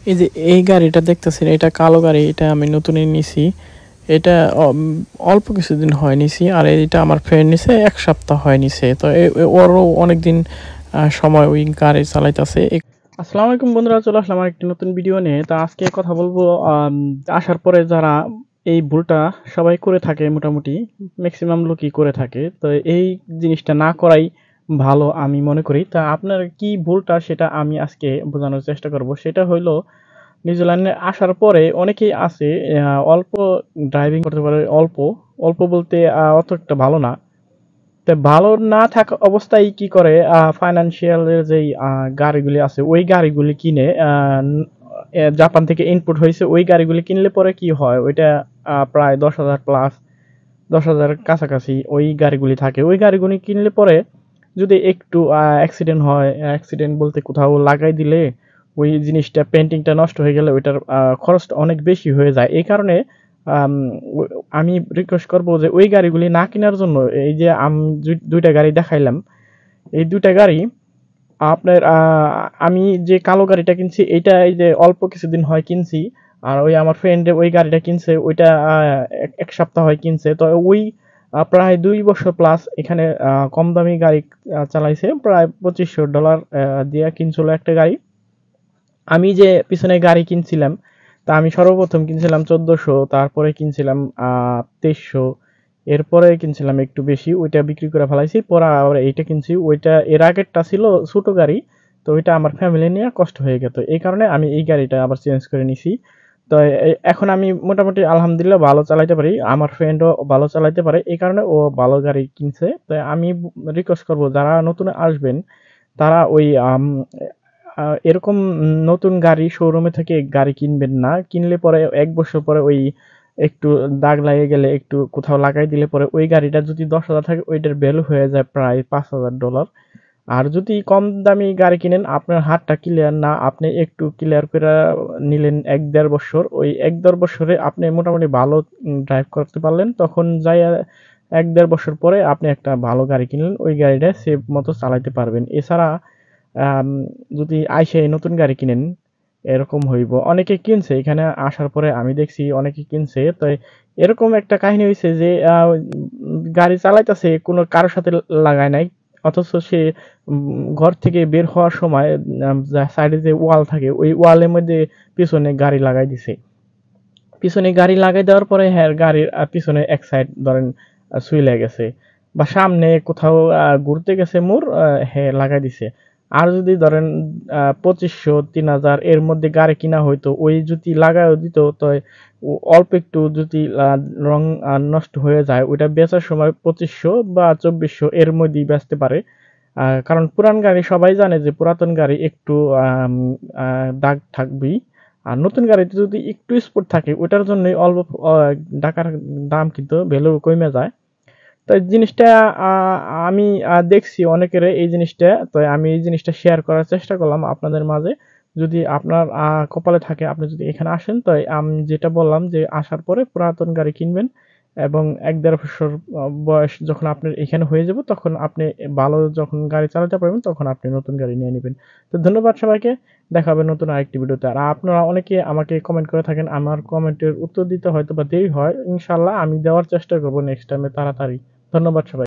এই যে এই গাড়িটা দেখতেছেন, এটা কালো গাড়ি, এটা আমি নতুনই নিছি। এটা অল্প কিছুদিন হয় নিছি, আর এটা আমার ফ্রেন্ড নিছে 1 সপ্তাহ হয় নিছে। তো ওরও অনেকদিন সময় ওই গাড়ি চালাইতেছে। আসসালামু আলাইকুম বন্ধুরা, চলে আসলাম আর একটি নতুন ভিডিও নিয়ে। তা আজকে কথা বলবো আসার পরে যারা এই ভুলটা সবাই করে থাকে, মোটামুটি ম্যাক্সিমাম লোকই করে থাকে। তো এই জিনিসটা না করাই ভালো আমি মনে করি। তা আপনার কি ভুলটা সেটা আমি আজকে বোঝানোর চেষ্টা করব। সেটা হইলো, নিউজিল্যান্ডে আসার পরে অনেকেই আছে অল্প ড্রাইভিং করতে পারে, অল্প অল্প বলতে অত একটা ভালো না। তো ভালো না থাকা অবস্থায় কি করে, ফাইন্যান্সিয়াল এর যেই গাড়িগুলি আছে ওই গাড়িগুলি কিনে, জাপান থেকে ইনপুট হয়েছে ওই গাড়িগুলি কিনলে পরে কি হয়, ওইটা প্রায় 10,000 প্লাস, 10,000 কাছাকাছি ওই গাড়িগুলি থাকে। ওই গাড়িগুলি কিনলে পরে যদি একটু অ্যাক্সিডেন্ট হয়, অ্যাক্সিডেন্ট বলতে কোথাও লাগাই দিলে ওই জিনিসটা, পেন্টিংটা নষ্ট হয়ে গেলে ওইটার খরচটা অনেক বেশি হয়ে যায়। এই কারণে আম, আমি রিকোয়েস্ট করবো যে ওই গাড়িগুলি না কেনার জন্য। এই যে দুইটা গাড়ি দেখাইলাম, এই দুইটা গাড়ি আপনার আমি যে কালো গাড়িটা কিনছি এটা এই যে অল্প কিছুদিন হয় কিনছি। আর ওই আমার ফ্রেন্ড ওই গাড়িটা কিনছে, ওইটা 1 সপ্তাহ হয় কিনছে। তো ওই প্রায় 2 বছর প্লাস এখানে কম দামি গাড়ি চালাইছে, প্রায় $2500 দিয়ে কিনছিল একটা গাড়ি। আমি যে পিছনে গাড়ি কিনছিলাম, তা আমি সর্বপ্রথম কিনছিলাম 1400, তারপরে কিনছিলাম 2300, এরপরে কিনছিলাম একটু বেশি, ওইটা বিক্রি করে ফেলাইছি। পরে আবার এইটা কিনছি। ওইটা এর আগেরটা ছিল ছোট গাড়ি, তো ওইটা আমার ফ্যামিলি নিয়ে কষ্ট হয়ে গেত, এই কারণে আমি এই গাড়িটা আবার চেঞ্জ করে নিছি। তো এখন আমি মোটামুটি আলহামদুলিল্লাহ ভালো চালাইতে পারি, আমার ফ্রেন্ডও ভালো চালাইতে পারে, এই কারণে ও ভালো গাড়ি কিনছে। তো আমি রিকোয়েস্ট করবো যারা নতুন আসবেন তারা ওই এরকম নতুন গাড়ি শোরুমে থেকে গাড়ি কিনবেন না। কিনলে পরে 1 বছর পরে ওই একটু দাগ লাগে গেলে, একটু কোথাও লাগাই দিলে পরে ওই গাড়িটা যদি 10,000 থাকে ওইটার ভ্যালু হয়ে যায় প্রায় $5,000। আর যদি কম দামি গাড়ি কিনেন, আপনার হাতটা ক্লিয়ার না, আপনি একটু ক্লিয়ার করে নিলেন 1-1.5 বছর, ওই 1-1.5 বছরে আপনি মোটামুটি ভালো ড্রাইভ করতে পারলেন, তখন যাই 1-1.5 বছর পরে আপনি একটা ভালো গাড়ি কিনলেন, ওই গাড়িটা সেফ মতো চালাইতে পারবেন। এছাড়া আম, যদি আইসে নতুন গাড়ি কিনেন, এরকম হইব। অনেকে কিনছে, এখানে আসার পরে আমি দেখছি অনেকে কিনছে। তো এরকম একটা কাহিনী হয়েছে যে গাড়ি চালাইতেছে, কোনো কারোর সাথে লাগায় নাই, অথচ সে ঘর থেকে বের হওয়ার সময় সাইডে যে ওয়াল থাকে ওই ওয়ালের মধ্যে পিছনে গাড়ি লাগাই দিছে। পিছনে গাড়ি লাগাই দেওয়ার পরে হ্যাঁ, গাড়ির পিছনে এক সাইড ধরেন সুইলে গেছে, বা সামনে কোথাও ঘুরতে গেছে মোড়, হ্যাঁ লাগাই দিছে। আর যদি ধরেন 2,500 3,000 এর মধ্যে গাড়ি কিনা হইতো, ওই যদি লাগাইও দিত, তো অল্প একটু যদি রং নষ্ট হয়ে যায়, ওইটা বেচার সময় 2,500 বা 2,400 এর মধ্যেই বেচতে পারে। কারণ পুরান গাড়ি সবাই জানে যে পুরাতন গাড়ি একটু দাগ থাকবেই। আর নতুন গাড়িতে যদি একটু স্পোর্ট থাকে ওটার জন্যই অল্প টাকার দাম কিন্তু ভ্যালু কমে যায়। তো এই জিনিসটা আহ, আমি দেখছি অনেকের এই জিনিসটা, তো আমি এই জিনিসটা শেয়ার করার চেষ্টা করলাম আপনাদের মাঝে। যদি আপনার কপালে থাকে, আপনি যদি এখানে আসেন, তো আমি যেটা বললাম যে আসার পরে পুরাতন গাড়ি কিনবেন, এবং 1-1.5 বছর বয়স যখন আপনার এখানে হয়ে যাবে, তখন আপনি ভালো যখন গাড়ি চালাতে পারবেন তখন আপনি নতুন গাড়ি নিয়ে নেবেন। তো ধন্যবাদ সবাইকে, দেখা হবে নতুন আরেকটি ভিডিওতে। আর আপনারা অনেকে আমাকে কমেন্ট করে থাকেন, আমার কমেন্টের উত্তর দিতে হয়তো বা দেরি হয়, ইনশাল্লাহ আমি দেওয়ার চেষ্টা করবো নেক্সট টাইমে তাড়াতাড়ি। ধন্যবাদ সবাই।